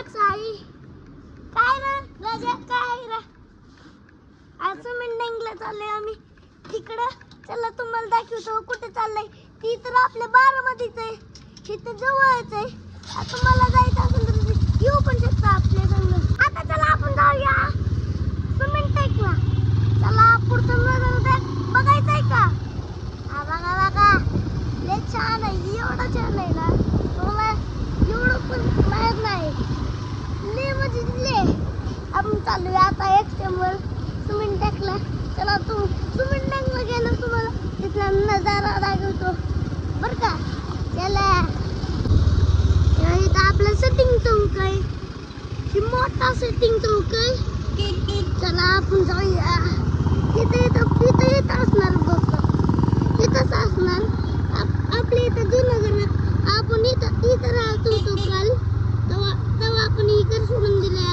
साई काय ना राजा काय रा आज मिंडंगला चाललोय आम्ही तिकडं. चला तुम्हाला दाखवतो कुठे चाललंय. ती तर आपल्या बारामतीच आहे, इथं जवळच आहे. तुम्हाला जायचं असेल तर येऊ पण शकता आपल्या संग. आता चला आपण जाऊया सिमेंट टेकला. चला पुढचं नजारा बघायचंय का? हा बघा बघा लय छान आहे, एवढं छान आहे ना मला एवढं पण माहित नाही. लय म्हणजे लय. आपण चालूया आता एक्स्ट्रीमवर सिमेंट टेकला. चला तू सिमेंट टेकला गेलो तुम्हाला तिथला नजारा दाखवतो बर का. चला इथं आपलं सेटिंग चौक आहे, ही मोठा सेटिंग चौक आहे. चला आपण जाऊया. इथं असणार बघ, इथंच असणार आपल्या इथं जुनगर. आपण इथं राहतो तो काल तेव्हा आपण इकडे सोडून दिलंय.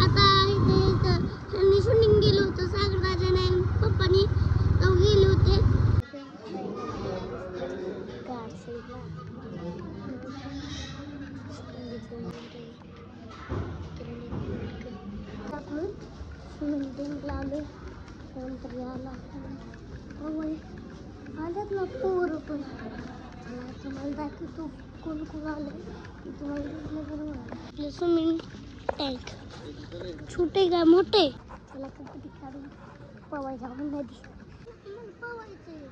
आता इथं त्यांनी शूटिंग गेलो होतं सागर दादाने पप्पानी तेव्हा गेले होते. आल्यात ना पोरं पण. तुम्हाला दाखवतो कोण कोण आलं. आपलं स्विमिंग टँक छोटे का मोठे. त्याला कधी काढून पवायचं आपण नदी पवायचं.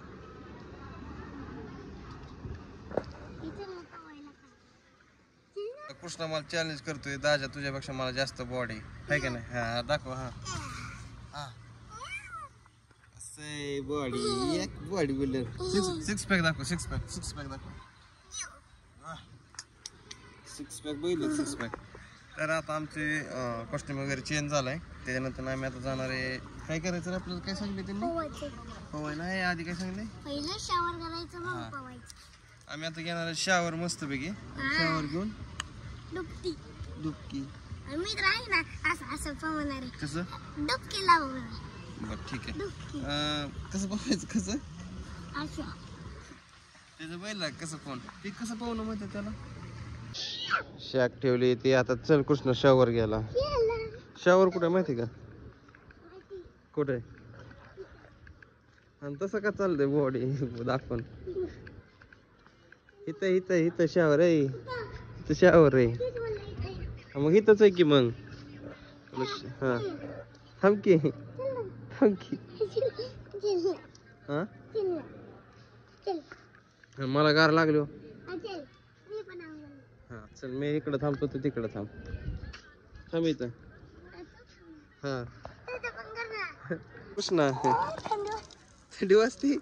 कृष्णा मला चॅलेंज करतोय, दाजा तुझ्यापेक्षा मला जास्त बॉडी आहे का नाही. हा दाखव. हा असं बॉडी एक बॉडी बिल्डर. सिक्स पॅक दाखव. सिक्स पॅक दाखव. सिक्स पॅक बघितलं. Six pack. तर आता आमचे कॉस्ट्युम वगैरे चेंज झालाय. त्याच्यानंतर आम्ही आता जाणार आहे. काय करायचं आपल्याला काय सांगितलं त्यांनी? पवाय नाही आधी काय सांगितलंय? पहिलं शावर करायचं मग पवायचं. आम्ही आता घेणार आहे शावर मस्तपैकी. शावर घेऊन डुबकी. मी तर आहे ना असं पवणार आहे. कसं डुबकी लावू. बरं ठीक आहे. कसं पवायचं? कसं असं त्याचं बैल कसं पाहून ते कसं पाहून माहिती त्याला शाक ठेवली. ते आता चल कृष्ण शावर गेला. शावर कुठे माहिती का? कुठे? आणि तसं का चाललंय बॉडी दाखवून. इथं शावर आहे. इथं शावर आहे. मग इथंच आहे की मग. हा थांब की. हा मला गार लागलो. हा चल मी इकडं थांबतो, तू तिकडं थांब इथं. हा कृष्णा थंडी वाजती.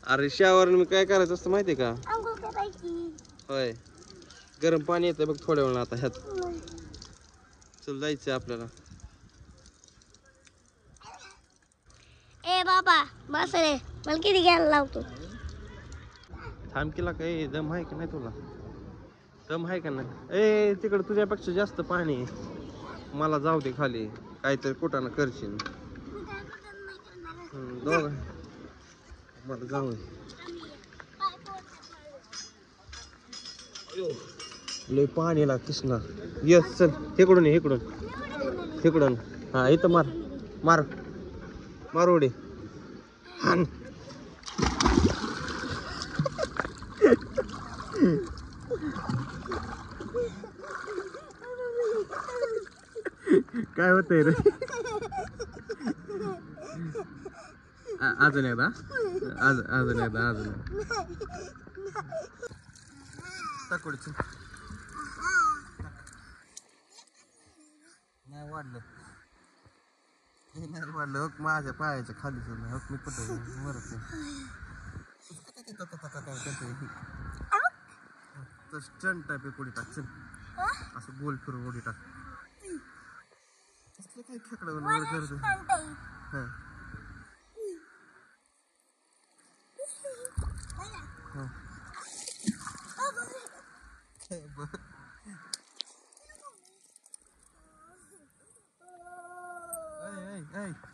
अरे शावर मी काय करायचं असतं माहितीये का? होय गरम पाणी येतं बघ थोड्या वेळा. आता ह्यात चल जायचं आपल्याला. ए बाबा बस रे, मला किती घ्यायला लावतो. थांब केला काही दम आहे का नाही तुला? दम आहे का नाही? ए तिकडं तुझ्यापेक्षा जास्त पाणी आहे. मला जाऊ दे खाली, काहीतरी कुठं ना करशील. दोघ मला जाऊ दे. लय पाणी ला कृष्णा. यस चल इकडून. हा इथं मार उडी. हान काय होतंय रे? अजून एकदा. टाकोडचं नाही वाढलं. हक माझ्या पायाच्या खाली हक मी कुठं वरच स्टंट टाईप एक उडी टाक. चल असं गोल फिरून उडी टाक. कसलं काय खेकडं वर करतो. हा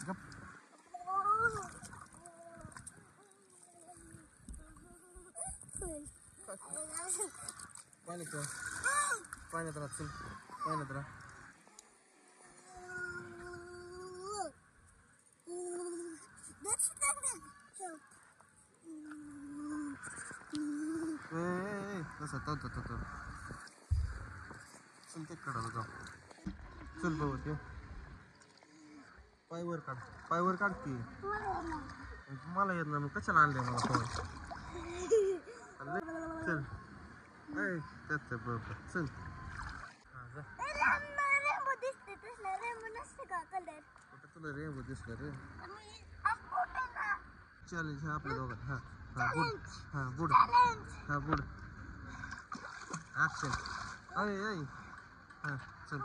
गप. पाणी पाण्यात राहा, चल पाण्यात राहा. कसं तो चल ते काढायला जाऊ. चल बाबा ते पायवर काढ की. मला येत ना, मग कशाला आणलंय मला फोन. चल त्याच बरोबर चल. हा जा. कुठं तुला रेंबो दिसलं रे. चॅलेंज हा आपल्या दोघात. हा बुड ऍक्शन. अय हा चल.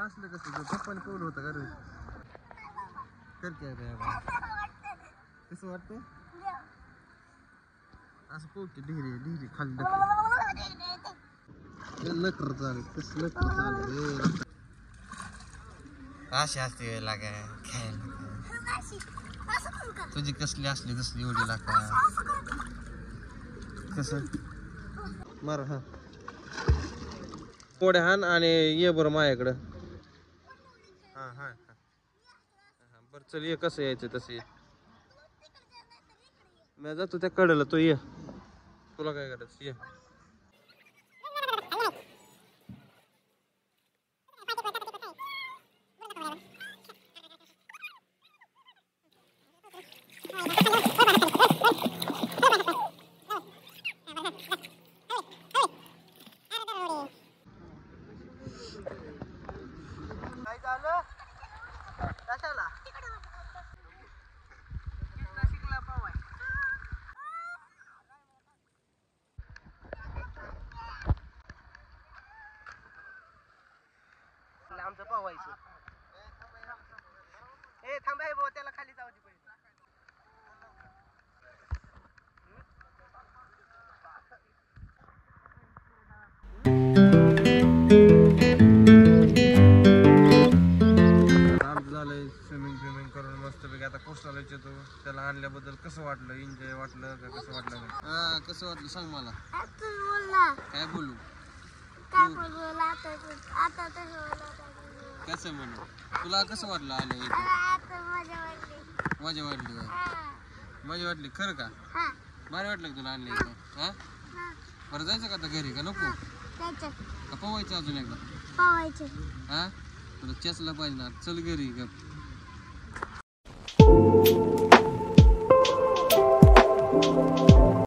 असलं कसं पप्पाने कवलं होतं का रे. कर की कसं वाटतं असं पोकी ढिरी खाली लकर चालेल. कसं लकर चालेल अशी असते लागा खायला. तुझी कसली असली तसली एवढी लागा. कसं मार. हा पोड्या हान आणि ये बरं माझ्याकडं. हा बरं चल ये. कसं यायचं तसं ये. मी जातो त्या कडेला, तो ये. तुला काय करायचं ये. काय झालं कशाला नाशिकला पावाय. आमचं पावायचं. ए थांबाय भाऊ, त्याला खाली जाऊ दे पहिले. झालंय स्विमिंग करून मस्तपैकी. आता कोस्टाला येतो. त्याला आणल्याबद्दल कसं वाटलं? एन्जॉय वाटलं का कसं वाटलं? कसं वाटलं सांग मला. काय बोलू? कसं म्हणू? तुला कसं वाटलं आलं इथं? मजा वाटली का? मजा वाटली खरं का? बरं वाटलं का तुला आणलं इथं? हा बरं जायचं का आता घरी का नको? का पवायचं अजून एकदा? हा तुला चेसला पाहिजे ना. चल घरी गप.